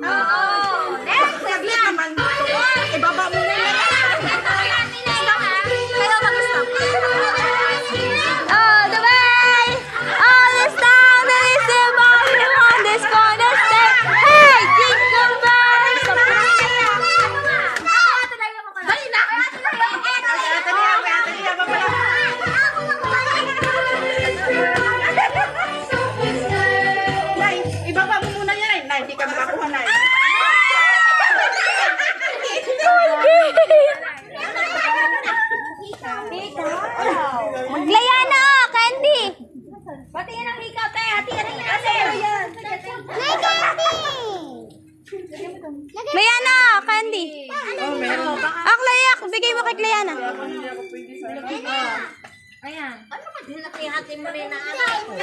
Oo. Next! Saglit naman. Ibaba mo na yan. Kayo mag-stop. Oh, the way! All this time that is the bottom on this corner stay. Hey, jingle bells! Dali na! Ate Lia, babala. Nay, ibaba mo muna yan. Nay, hindi ka makakuha, Nay. Maglayana, Candy! Patingin ang hikaw, te. Hatiin ang hikaw, te. May Candy! Layana, Candy. Ak, layak. Bigay mo kay Layana. Ayan. Ano ka din nakihati mo rin na ano?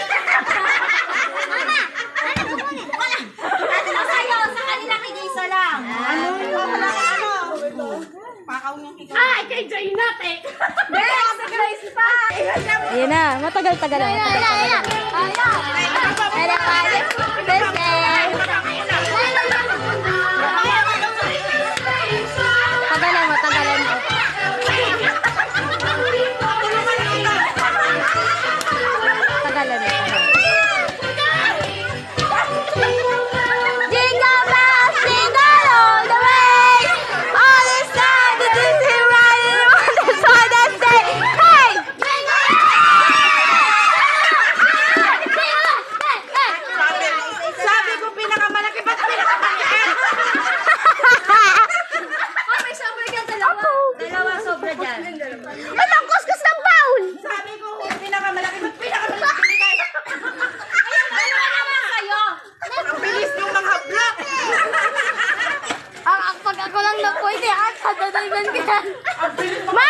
Mama! Ano ko muna? Wala! Ano sa'yo? Sa kanila kigisa lang. Ano? Wala ka ano? Pakaw niyang hikaw. Ay, kay Joy natin! Next! Grace pa! Ayan na. Matagal-tagal na. Ayan, ayan, ayan. Ayan, ayan. Birthday! Tagalan mo, tagalan mo. Tagalan mo. Jingle bells, jingle all the way. All this time that is here riding on the side and say, hey! Sabi ko pinakamalaki, ba't pinakamaliit? May sobra ka dalawa. Dalawa sobra dyan. Anong kuskus ng bowl? Sabi ko pinakamalaki, ba't pinakamaliit? Dalawa naman sa'yo. Ang bilis niyong mga block. Pag ako lang na pwede, at dadagdagan ka. Ma,